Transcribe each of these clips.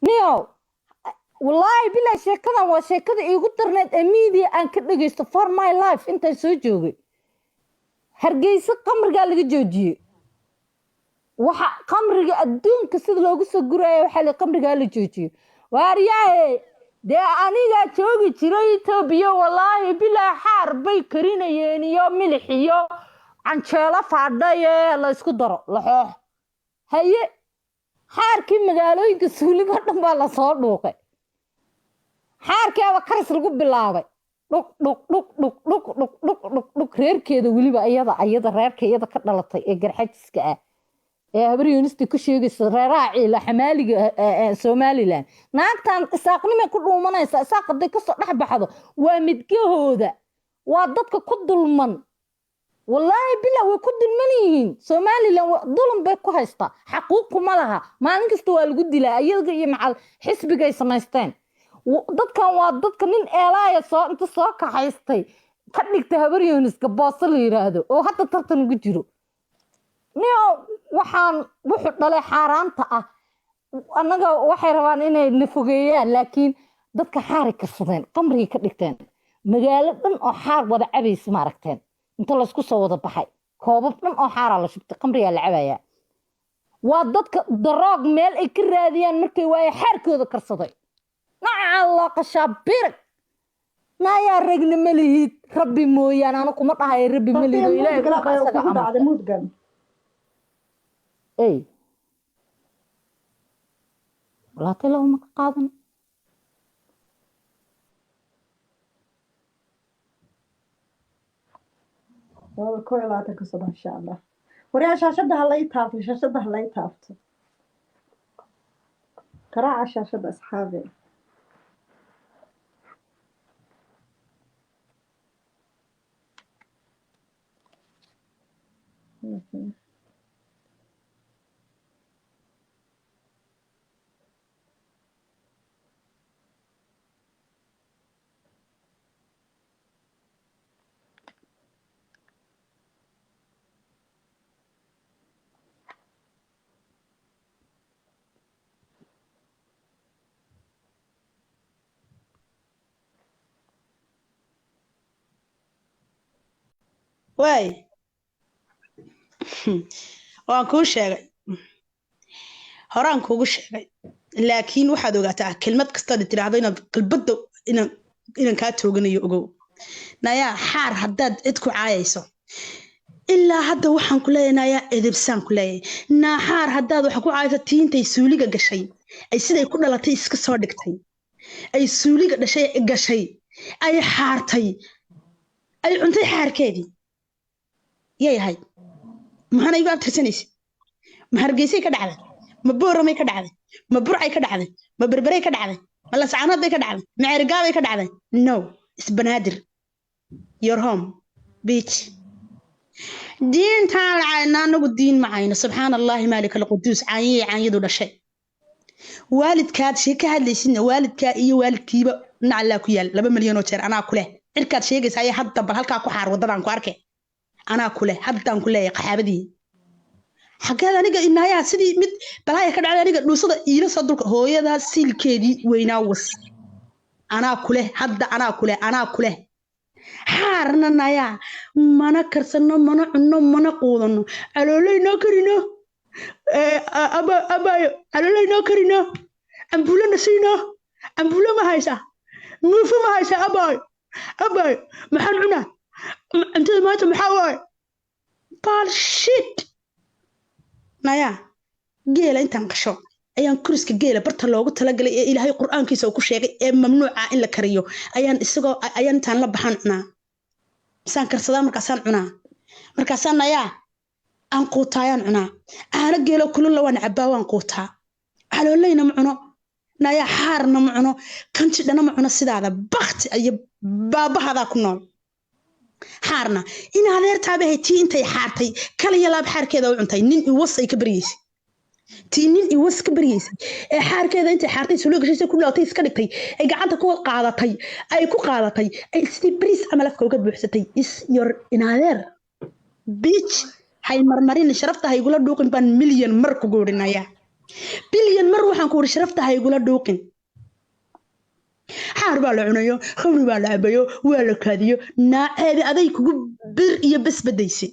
نيو والله بلا شيكدا وشيكدا إيغو درنيد أميدي أن كدغيستو for my life inta soo joogay hargeysa qamriga laga joojiyay waxa qamriga adduunka sida loogu soo gurayo waxa la qamriga la joojiyay waariyay de aniga joogi jiray Itoobiya wallahi bila xaar bay karinayeen iyo milix iyo canjeelo faadhaye la isku daro laxoox haye xaarkii magaalooyinka suuliga dhan baa la soo dhuuqay xaarkeeda karis lagu bilaabay dhuk reerkeeda weliba ayada reerkeeda ka dhalatay ee garxajiska ah ee habar yuunisti ku sheegaysa reeraha ciila xamaaliga Somaliland naagtan isaaqnimo ku dhuumanaysa isaaqaday ka soo dhax baxdo waa midgahooda waa dadka ku dulman wallahi bilaa way ku dulman yihiin Somaliland dulun bay ku haystaa xaquuq ma laha maalin kasta waa lagu dilaa ayaga iyo macal xisbiga ay samaysteen dadkan waa dadka nin eelaaya soo inta soo kaxaystay ka dhigtay habar yuuniska boos la yiraahdo oo hadda tartan ugu jiro niyo waxaan wuxuu dhalay xaaraanta ah anaga waxay rabaan inay nafogeeyaan laakiin dadka xaari ka fudeen qamriga ka dhigteen magaalo dhan oo xaar wada cabaysa ma aragteen inta la isku soo wada baxay koobab dhan oo xaar la shubtay qamriga la cabaya waa dadka daroog meel ay ka raadiyaan markay waay xaarkooda karsaday الله قشابيرك ما يا رجل مليت ربي مويا أنا كم مرة هاي ربي مليت إلهي بعد موت قام إيه لا تلو مقاضن والله كوي لا تكسر إن شاء الله وريا شاشدها الله يتعرف شاشدها الله يتعرف قراءة شاشة أصحابي واي waan kuu sheegay horaan kuugu sheegay laakiin waxaad ogaataa kelmad kasta aad tiraahdo inaad qalbada inaan kaa tooganayo ogow nayaa xaar haddaad cid ku caayayso ilaa hadda waxaan ku leeyahay nayaa edebsaan ku leeyahay naa xaar haddaad waxa ku caayayso tiintay suuliga gashay ay siday ku dhalatay iska soo dhigtay ay suuliga gashay ay xaartay ay cuntay xaarkeedii yay ahayd maxaana igu abtirsanaysa ma hargeysay ka dhacday ma booramay ka dhacday ma burcay ka dhacday ma berberay ka dhacday ma lascaanood bay ka dhacday ma ceerigaabay ka dhacday no isbanaadir your home beach diintaan lacayna anagu diin macayno subxaan allahi maalika alquduus caanyadu dhashay waalidkaad shee ka hadlaysidna waalidkaa iyo waalidkiiba nacallaa ku yaal 2 milyan oo jeer anaa ku leh cirkaad sheegaysa ayaa hadda bal halkaa ku xaar wadadaan ku arkay أنا كله حتى أنا كله قحابدي حكى ذا نيجا إنها سيدي مد بلاي كده على نيجا نوصل إيرا صدق هو يدا سيل كذي ويناوس أنا كله حارنا نايا منا كرسنا منا قولنا على ناكرنا أبا على ناكرنا أمبولا نسينا أمبولا ما هيسا موفو ما هيسا أبا محنعنا أنت ما تمحاوي بالشيت نايا جيلا أنت نقشو أيان كرسك جيلا برت الله قلت لك إلى هاي القرآن كيسو كل شيء ممنوع إلا كريو أيان السجو أيان تان لبحنا سان كرسدان مركزان نايا أنقوتايان عنا أنا جيلا كل الله وأنا عباو أنقوتا على اللينا معنا نايا حارنا معنا كنت لنا معنا السدادة بخت أي بابا هذا كنون حارنا إن هذا يرتابه تي أنت حارتي كلا يلعب حار كذا وعنتي نين يوصي كبريس تي نين يوص كبريس حار كذا أنت حارتي سلوك شيء كله تيس كنتي أي قاعدة كو قاعدتي أي كو قاعدتي أي ستبريس عملك كوكب بحثتي is your in هذا بيتش هاي مرمرين شرفتها يقولوا دوقن بان مليون مركو جورنا يا bilyan mar waxaan ku wari sharafta ha igula dhuuqin xaar baa la cunayo khamri baa la cabayo waa la kaadiyo naaceedi aday kugu bir iyo bas badaysay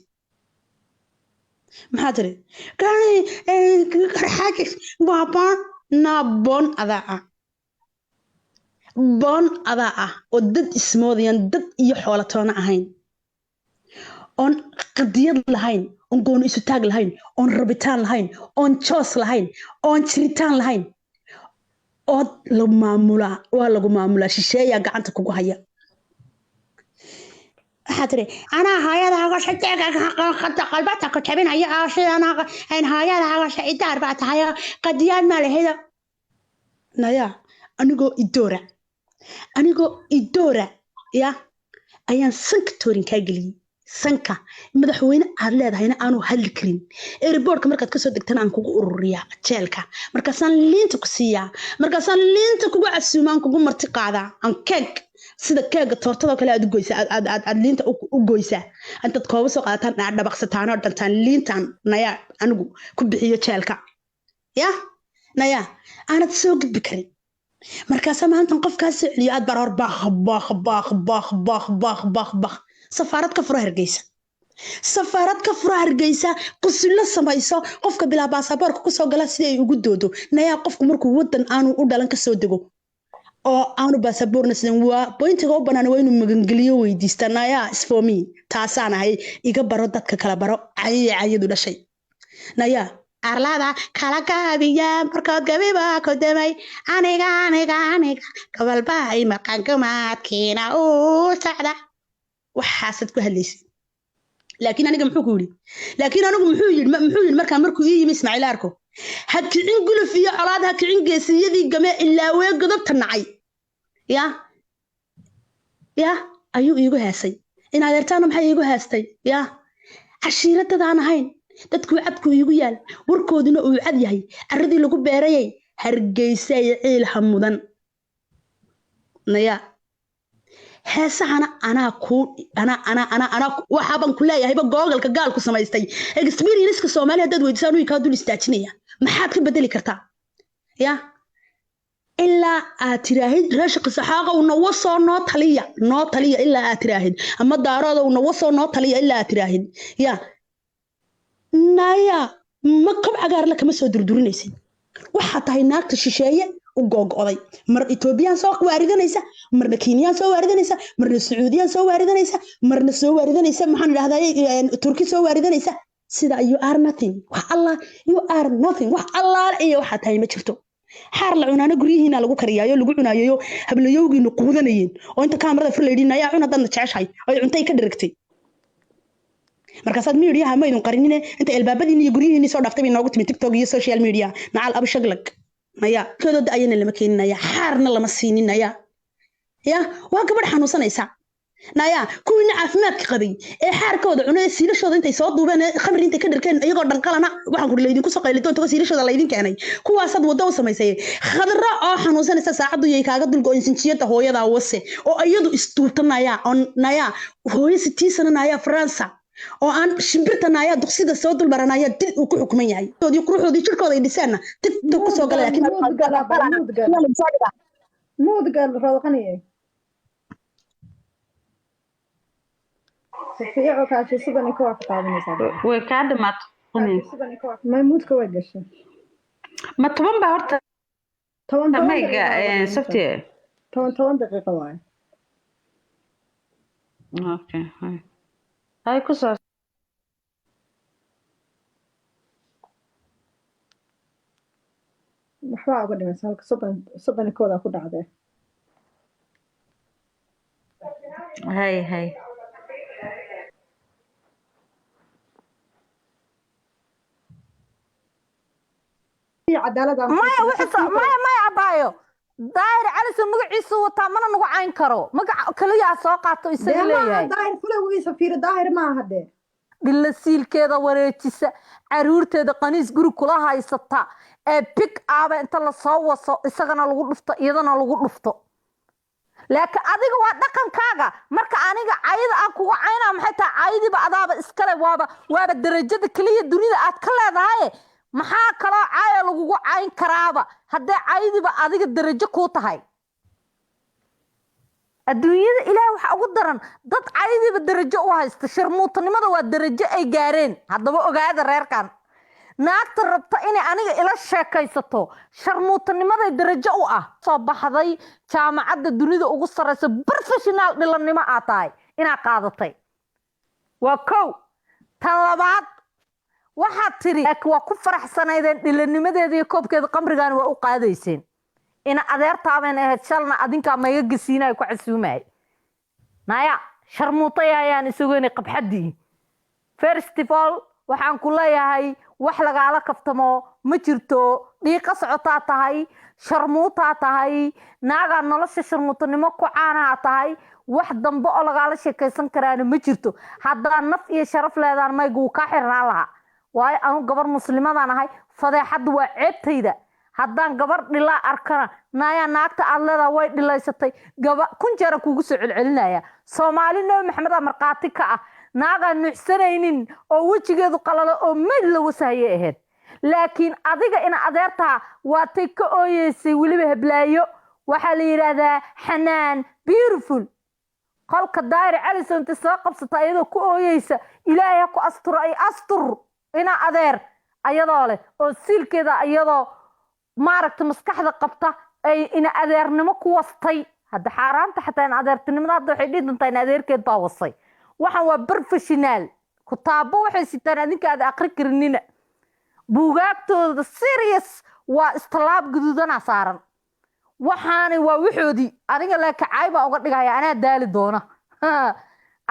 maxaa tiri karxaajis waa boon adaa ah boon adaa ah oo dad ismoodayaan dad iyo xoolatoona ahayn oon qadiyad lahayn oon gooni isu taag lahayn oon rabitaan lahayn oon joos lahayn oon jiritaan lahayn oo waa lagu maamulaa shisheeyaa gacanta kugu haya waxaa tiri anaa hooyadaaga qalbata ku jabinaya hooyadaaga shacidaar baa tahay qadiyaan maa lahayda nayaa anigoo idoora ya ayaan sanka toorin kaa geliyey sanka madaxweyne aad leedahayna aanu hadli karin airportka markaad kasoo degtana aan kugu ururiyaa jeelka markaasaan liinta ku siiyaa markaasaan liinta kugu casuumaan kugu marti qaadaa aan keeg sida keega toortadoo kale aad u goysaa aad liinta u goysaa intaad kooba soo qaadataan aad dhabaqsataan oo dhantaan liintaan nayaa anigu ku bixiyo jeelka ya nayaa aanad soo gudbi karin markaasaa maantan qofkaa soo celiyo aad baroor baaq safaarad ka fura hargeysa qusullo samayso qofka bilaa baasaboorka kusoo gala si ay ugu doodo nayaa qofku markuu wadan aanu u dhalan kasoo dego oo aanu baasaboorna sidan waa bointiga u banaan waa inuu magangeliyo weydiista nayaa isfoomi taasaan ahay iga baro dadka kala baro cayadu dhashay nayaa arlada kala gaabiya markood gabibaa ku damay aniga gabalbahay maqangumaadkiina uu socda waxaasad ku hadlaysay laakiin aniga muxuu ku yiri laakiin anigu muxuu yiri markuu ii yimi Ismaaciil Arko ha kicin guluf iyo colaad ha kicin geesiyadii game ilaa way godobta nacay ya ayuu iigu heesay in adeertaana maxay iigu heestay ya cashiiradadaan ahayn dadku cadku iigu yaal warkooduna uu cad yahay arradii lagu beerayay hargeysa iyo ciil hamudan naya heesahana anaa waxaaban ku leeyahayba googalka gaalku samaystay experience-ka Soomaaliya dad weydiisaan uu ka dul istaajinaya maxaad ka bedeli kartaa ya ilaa aad tiraahid raashqa saxaaqa una wasoo noo taliya ilaa aad tiraahid ama daarooda una wasoo noo taliya ilaa aad tiraahid ya naya ma qob cagaar la kama soo durdurinaysid waxa tahay naagta shisheeye u go'go'day mar Ethiopian soo waaridanaysa marna Kenya soo waaridanaysa marna Sacuudiya soo waaridanaysa marna soo waaridanaysa maxaan raahdaa Turki soo waaridanaysa sida you are nothing wax Allah iyo waxa tahay ma jirto xaar la cunaana guriyihiina lagu kariyaayo lagu cunaayo hablayowgiina quudanayeen oo inta kaamirada fur leedin ayaa cunada jeceshay ay cuntay ka dhirigtay markaasaad media ma idin qarinine inta albaabadiina iyo guriyihiina soo dhaftay inoogu timi TikTok iyo social media nacal abu shaglag naya kadooda ayana lama keeninaya xaarna lama siininaya ya waa gabadh xanuunsanaysa naya kuwiina caafimaadka qabay ee xaarkooda cunay siilashooda intay soo duubeen khamri intay ka dhirkeen iyagoo dhanqalana waxaan ku leedin ku soo qayli doonto siilashooda la idin keenay kuwaasad wado u samaysay khadra oo xanuunsanaysa saacadu yey kaaga dulgo'insan jiyada hooyada wase oo iyadu istuubtanaya on naya hooyo 60 sano naya France oo aan shimbirtanaya duqsida soo dulbaranaya dil uu ku xukuman yahay toodii quruxoodii jirkooda ay dhisaana TikTok ku soo galay laakiin mood gal roqaniye safiico ka shisugan ku waqtaadinaysa way ka dhamaad ma moodka way gashay ma toban ba horta mayga safti 10 daqiiqo waay okay hay ku soo waxaa uga dhimaysa halka soddon kooda ku dhacday hay cadaalada maya abaayo daahir cali soo magaciisu wataa mana nagu cayn karo magac kaliya soo qaato isaga leeyahay daahir fulawgiisa fiir daahir ma ahade dilla siilkeeda wareejisa caruurteeda qaniis guri kula haysata ee pick up inta la soo waso isagana lagu dhufto iyadana lagu dhufto laakiin adiga waa dhaqankaaga marka aniga cayda aan kugu caynaa maxay tahay caydiba adaaba iskale waaba darajada kaliya dunida aad ka leedahay maxaa kaloo caaya lagugu cayn karaaba haddee caydiba adiga darajo kuu tahay adduunyada ilaahay waxa ugu daran dad caydiba darajo u haysta sharmuutanimada waa darajo ay gaareen haddaba ogaada reerkan naagta rabta inay aniga ila sheekaysato sharmuutanimaday darajo u ah soo baxday jaamacadda dunida ugu sarreysa professional dhilannimo aa tahay inaa qaadatay waa kow tan labaad waxaad tiri laakiin waa ku faraxsanaydeen dhilanimadeeda iyo koobkeeda qamrigaana waa u qaadayseen ina adeertaaben ahayd shalna adinkaa mayga gasiinaya ku casuumaya naya sharmuutaya ayaan isagoynay qabxaddii first of all waxaan ku leeyahay wax lagaala kaftamo ma jirto dhiiqa socotaa tahay sharmuutaa tahay naagaa nolosha sharmuutanimo ku caanaha tahay wax dambe oo lagaala sheekaysan karaana ma jirto haddaa naf iyo sharaf leedaan mayga wuu kaa xirnaan lahaa waayo anu gabar muslimadaan ahay fadeexadda waa ceebtayda haddaan gabar dhilaa arkana naayaa naagta aad leedaha way dhilaysatay kun jeera kuugu soo celcelinaya soomaali nabi maxamedaa markhaati ka ah naagaan nuuxsanaynin oo wejigeedu qalalo oo mayd la wasahayay ahayd laakiin adiga ina adeertaa waatay ka ooyeysay weliba heblaayo waxaa la yidhaahdaa xanaan beautiful qolka daayir caliso inta soo qabsata iyadoo ku ooyeysa ilaahay ha ku asturo ay astur ina adeer ayadoo leh oo siilkeeda iyadoo maaragta maskaxda qabta ay ina adeernimo ku wastay hadda xaaraanta xataa ina adeertinimada hadda waxay dhihi doontaa ina adeerkeed baa wasay waxaan waa professional kutaabo waxay sitaan adinka aad aqri karinina buugaagtooda serious waa istilaab guduudana saaran waxaani waa wixoodii aniga laakacaay baa uga dhigaya anaa daali doona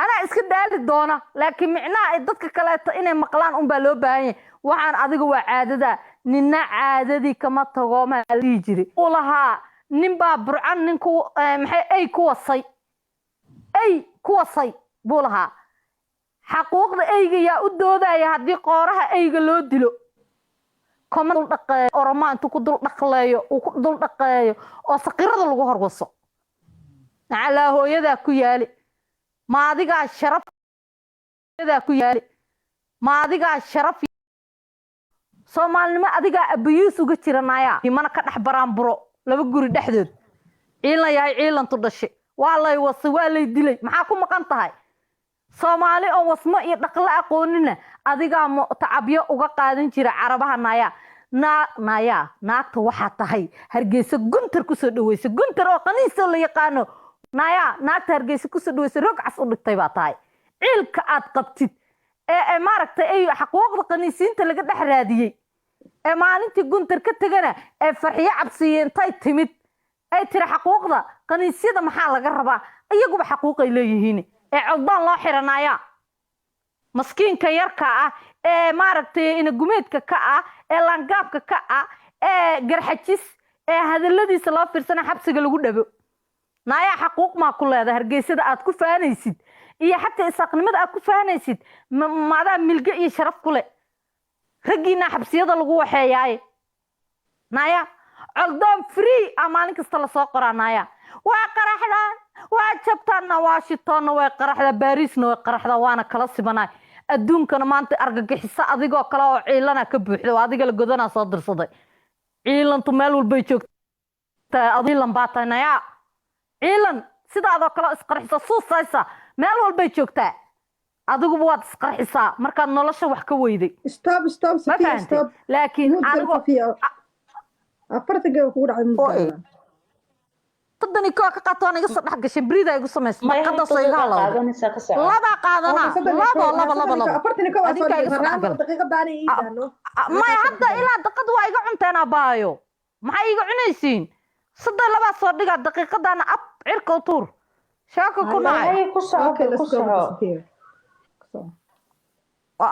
anaa iska daali doona laakiin micnaha ay dadka kaleeto inay maqlaan unbaa loo baahan yahay waxaan adiga waa caadada nina caadadii kama tago maa dhihi jiri uu lahaa nin baa burcan ninku maxay ay ku wasay buu lahaa xaquuqda eyga yaa u doodaya haddii qooraha eyga loo dilo koma dul dhaqeeyo oromaa intuu ku dul dhaqleeyo uu ku dul dhaqeeyo oo saqirada lagu horwaso nacalaa hooyadaa ku yaali ma adigaa sharaf ku yaali ma adigaa sharaf soomaalinimo adigaa abayuus uga jiranaya mana ka dhex baraanburo laba guri dhexdood ciilan yahay ciilantu dhashay waa lay wasay waa lay dilay maxaa ku maqan tahay soomaali oo wasmo iyo dhaqla aqoonina adigaa tacabyo uga qaadan jira carabaha naya naagta waxaa tahay hargeysa guntar kusoo dhaweysa guntar oo qaniisa la yaqaano naya naagta hargeysa kusoo dhaweysa roog cas u dhigtay baa tahay ciilka aad qabtid ee maaragtay ay xaquuqda qaniisiinta laga dhex raadiyey ee maalintii guntar ka tegana ee farxiyo cabsiyeentay timid ay tiri xaquuqda qaniisyada maxaa laga rabaa iyaguba xaquuqay leeyihiin ee codbaan loo xiranaya maskiinka yarka ah ee maaragtay inagumeedka ka ah ee laangaabka ka ah ee garxajis ee hadaladiisa loo fiirsana xabsiga lagu dhabo naayaa xaquuq maa ku leedahay hargeysada aad ku faanaysid iyo xataa isaaqnimada aad ku faanaysid maadaa milge iyo sharaf ku leh raggiina xabsiyada lagu waxeeyaaye naya coldoon free ah maalin kasta lasoo qoraa naya waa qaraxdaan waa jabtaanna washingtonna way qaraxdaa baariisna way qaraxdaa waana kala sibanay adduunkana maanta argagixiso adigoo kale oo ciilana ka buuxda oo adiga la godanaa soo dirsaday ciilantu meel walbay joogtaa adiilan baa tahay naya ciilan sidaadoo kale isqarxisa suusaysa meel walbay joogtaa adiguba waad isqarxisaa markaad nolosha wax ka weyday laakiin tadani koo ka qaato aniga soo dhex gashay brida igu samaysa markada soo iga halawda laba qaadana ma hadda ilaa daqiiqad waa iga cunteena baayo maxay iga cunaysiin saddex laba soo dhiga daqiiqadana ab cirka u tuur shaako ku nacay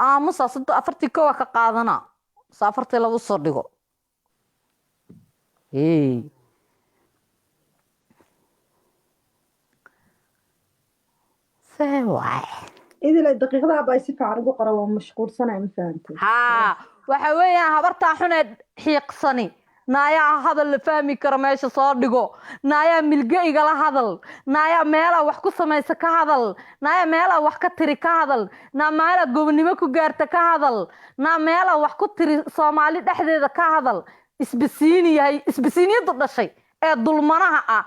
aamusa saddex afartii koo ka qaadana saafartii lagu soo dhigo idil daqiiqadaha baa si fiican ugu qoran waa mashquulsanay ma fahamtay waxa weeyaan habartaa xuneed xiiqsani naayaa hadal la fahmi kara meesha soo dhigo naayaa milge igala hadal naayaa meelaa wax ku samaysa ka hadal naayaa meelaa wax ka tiri ka hadal naa meelaa gobonimo ku gaarta ka hadal naa meelaa wax ku tiri soomaali dhexdeeda ka hadal isbisiiniyadu dhashay ee dulmanaha ah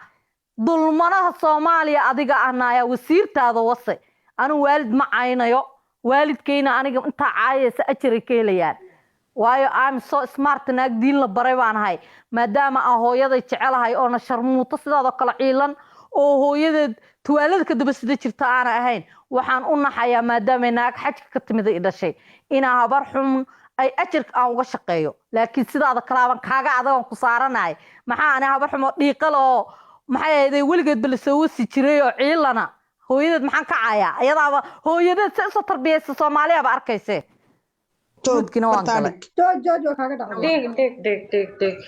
dulmanaha soomaaliya adiga ah naayaa wasiirtaada wase anu waalid ma caynayo waalidkayna aniga intaa caayaysa ajaray ka helayaan waayo I'm so smart naag diin la baray baan ahay maadaama aan hooyaday jecelahay oo na sharmuuto sidaadoo kale ciilan oo hooyadeed tuwaalada ka daba sida jirta aan ahayn waxaan u naxayaa maadaama naag xajka ka timid ay dhashay inaa habar xun ay ajarka aan uga shaqeeyo laakiin sidaada kalaaban kaaga adagan ku saaranahay maxaa ana habar xumo dhiiqal oo maxay ahayd weligeed bal soo wasi jiray oo ciilana hooyadeed maxaan ka caayaa ayadaaba hooyadeed si soo tarbiyaysa Soomaaliya ba arkaysay joog joog kaaga dhacay dig